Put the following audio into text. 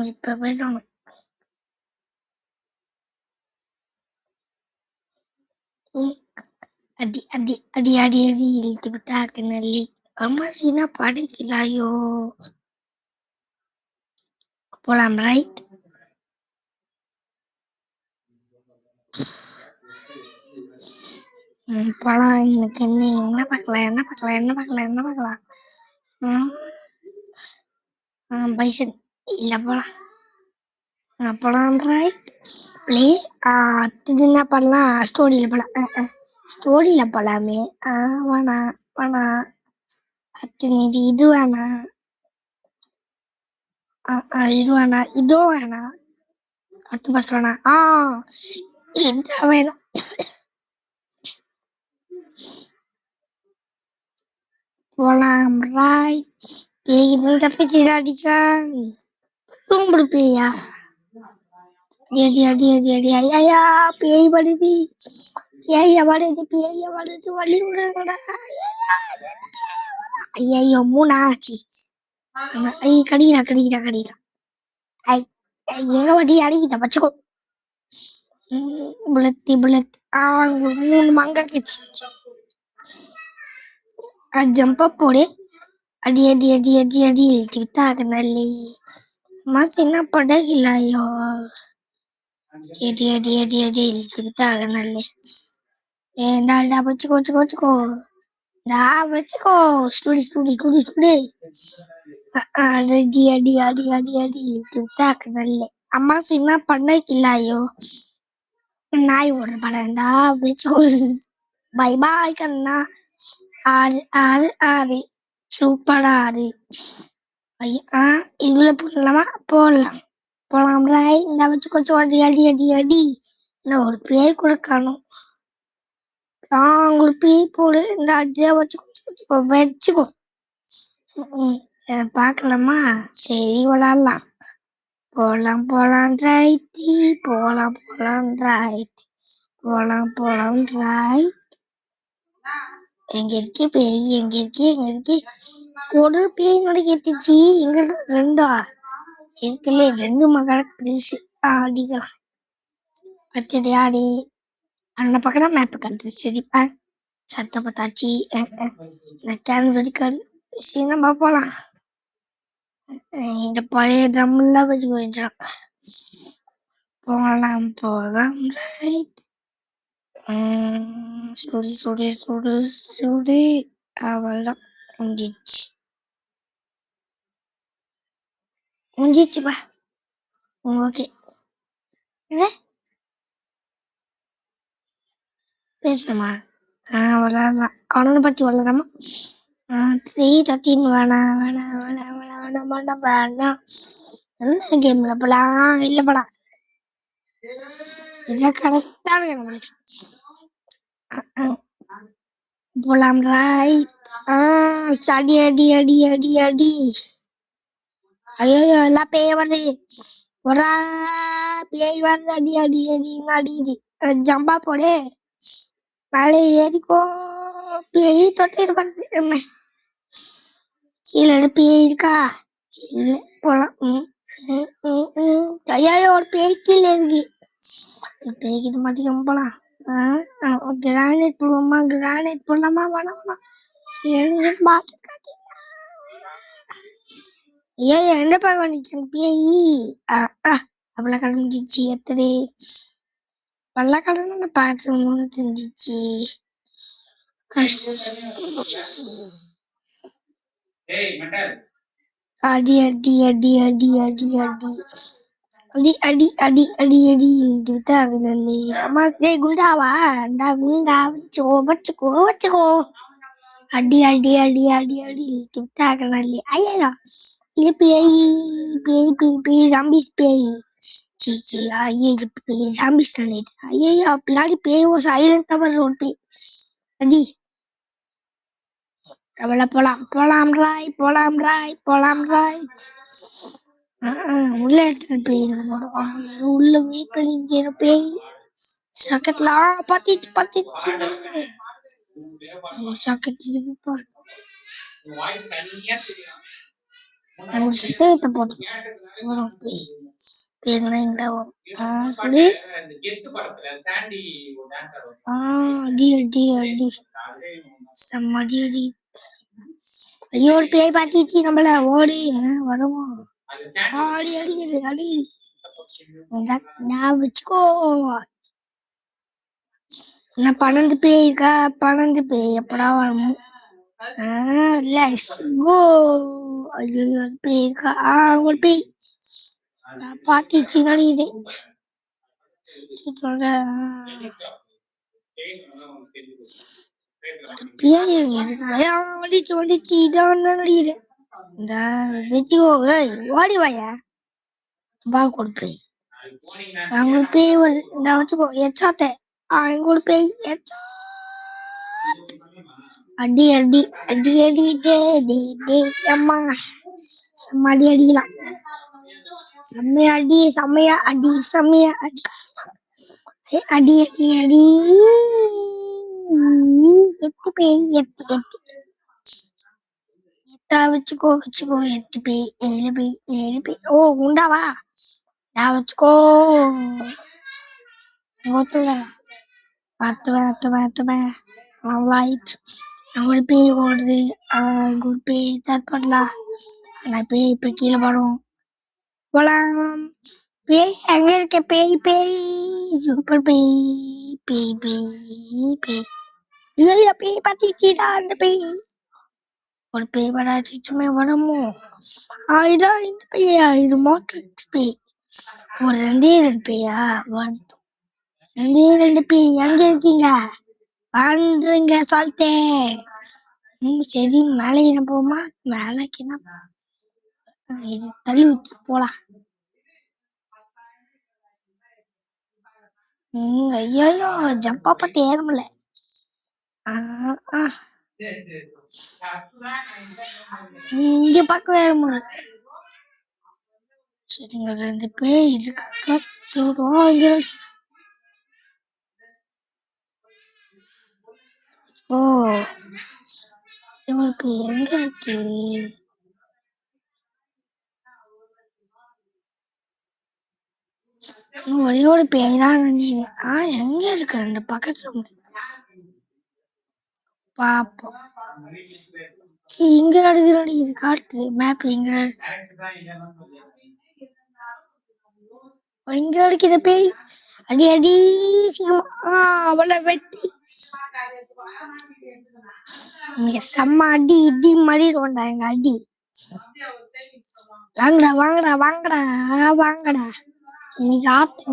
இப்பவே சொன்னேன். அடி அடி அடி அடி அடி இழுத்து விட்டா கிணலி. அம்மா சீனா படிக்கலாயோ. போலாம் ரைட். போலாம். இன்னைக்கு என்ன பார்க்கலாம். பைசன் இல்ல போலாம் ரைட். ப்ளே. அடுத்தது என்ன பண்ணலாம்? ஸ்டோரியில போலாமே. வேணா அடுத்தது இது வேணா. இது வேணா. இதுவும் வேணா. அடுத்து ஃபர்ஸ்ட் வேணா. இதான் வேணும். போலாம் ரைட். பேய் தப்பிச்சு அடிச்சான். தூம்புடு பேயா. அடி அடி அடி அடி அடி. ஐயா பேய் வருது. பேய வருது வழி விடுங்கடா. ஐயோ மூணாச்சு. கடிக்கிறா. எங்க வண்டி அடிக்கிட்ட வச்சுக்கோ. புல்லத்தி 3 மங்க கிச்சு. ஜம்ப போடு. அடி அடி அடி அடி அடி இழுத்து விட்டாக நல்லி. மாசினா படகிலாயோ. அடி அடி அடி அடி இழுத்து விட்டாக நல்லி. ஏண்டா வச்சுக்கோ. வச்சுக்கோ. ஸ்டூடி. அடி அடி அடி அடி அடி இழுத்து விட்டாக நல்லி. அம்மா சின்ன பண்ணைக்கில்லாயோ. நாய் ஓடுற படம்டா வச்சுக்கோ. பை பாய் கண்ணா. ஆறு சூப்பரா ஆறு. இதுல போலாம் ராய். இந்த வச்சுக்கோ. அடி அடி அடி அடி. இன்னும் ஒரு பேய் கூட காணும். உங்களுக்கு பேய் போடு. இந்த அடியா வச்சுக்கோ. பார்க்கலாமா? சரி விளாடலாம். போலாம் ரைட். எங்க இருக்கு பேய்? ஒரு பேய் நடக்கிட்டுச்சு. எங்க 2 இருக்குல்ல 2 மகள பிரிச்சு அடிக்கலாம். பச்சடி ஆடி அந்த பக்கம் மேப் கட்டு சரிப்பா. சத்த பத்தாச்சு. நட்டான் வெடிக்காது. சரி நம்ம போலாம். இந்த பழைய ட்ரம்லாம் வச்சு கொஞ்சம் போலாம் ரைட். சுடு. அவள்தான் முடிஞ்சிச்சுப்பா. ஓகே பேசணுமா? விளாடலாம். அவனை பத்தி விளாடாமா? 3:13 வேணாம். என்ன கேம்ல போலாம்? இல்ல போலாம். இதான் கரெக்டா இருக்கு நம்மளுக்கு. போலாம் ரைட். அடி அடி அடி அடி அடி. ஐயோ எல்லாம் பேய் வருது. பேய் வருது. அடி அடி அடி அடி. ஜம்பா போடு. மேலே ஏறிக்கோ. பேய் தொட்டிட்டு வருது. கீழே பேய் இருக்கா? இல்ல போலாம். ஐயோ ஒரு பேய் கீழே இருக்கு. பேய்கிட்ட மாட்டிக்க போலாம். கிரானைட் போடலாமா? வேணாம். எந்த பக்கம் வந்துச்சு பேய்? அவ்வளவு கடந்துச்சு. எத்தனை பல்லக்கடன்னு பார்த்து 3 தெரிஞ்சிச்சு. அடி அடி அடி அடி அடி அடி அடி அடி அடி அடி அடி விட்டாங்கல்லே. அம்மா குண்டாவா? குண்டா வச்சுக்கோ. அடி அடி அடி அடி அடி விட்டாங்கல்லே. ஐயா இது பேய் ஜாம்பிஸ் பேய். சீச்சி ஐயே பேய் ஜாம்பிஸ் நினைட்டு. ஐயா பின்னாடி பேய் ஒரு சைலண்டா வர்ற ஒரு பேய். அடி அவளை போலாம் ராய். உள்ள எடுத்துட்டு பேய் உள்ள வெயிட் பண்ணிக்கிற பேய் சாக்கெட்ல பத்திச்சு. சாக்கெட் இருக்கு பாரு. சட்டத்தை போட்டு வரும் பேய். பேய்னா எங்கடா வரும்? சொல்லு. அடி அடி அடி. செம்ம அடி அடி. ஐயோ ஒரு பேய் பாத்திச்சு நம்மள. ஓடி வருமா? அடி அடி அடி. வச்சுக்கோ. என்ன 12 பேய் இருக்கா? 12 பேய் எப்படா வரும்? Let's go. ஐயோ ஒரு பேய் இருக்கா? ஒரு பேய் பாத்திச்சு நடிக்கிறேன். வந்துச்சு இதான் நடிக்கிறேன். இந்த வச்சுக்கோ. ஓடி வாயா பா கொடுப்பேன். அங்க பேய் வச்சுக்கோ. எச்சாத்த அங்க ஒரு பேய் எச்சா. அடி அடி அடி அடி டே அம்மா. செம்ம அடி அடிக்கலாம். செம்மையா அடி செம்மையா அடி செம்மையா அடி. அடி அடி அடி. எட்டு பேய் எட்டு எட்டு. எட்டா வச்சுக்கோ வச்சுக்கோ. 8 பேய் 7 பேய் 7 பேய். ஓ உண்டாவா? நான் வச்சுக்கோ. மாத்துவேன். லைட் ஒரு பேய் ஓடுது. ஒரு பேய் ஸ்டார்ட் பண்ணலாம். ஆனா பேய் இப்ப கீழே வரும். போலாம். பேய் அங்க இருக்க பேய் பேய். சூப்பர் பேய் பேய் பேய் பேய். இல்லையா பேய் பாத்திச்சுடா அந்த பேய். ஒரு பேய் வராச்சுமே வரமோ? இதான் இந்த பேயா? இது மோட்டர் பேய். ஒரு 2 பேயா? வந்துட்டோம். 2 பேய் எங்க இருக்கீங்க? வந்துருங்க சொல்லிட்டேன். சரி மேலே என்ன போமா? மேலேக்கு என்ன இது தள்ளி விட்டு போலாம். ஐயோ ஜம்பா பத்தி ஏற முடியல. இங்க பக்கம் ஏற முடியல. சரிங்க 2 பேய் இருக்கு. ஓ இவருக்கு எங்க இருக்கு? ஒரே ஒரு பேய் தான் நினைச்சேன். எங்க இருக்கு? 2 பக்கத்துல பாப்போம். இங்க இது காட்டு மேப். இங்க அடிக்கிற பேய். அடி அடி அவளை வெட்டி. செம்ம அடி இடி மாதிரி எங்க அடி. வாங்கடா இன்னைக்கு ஆத்த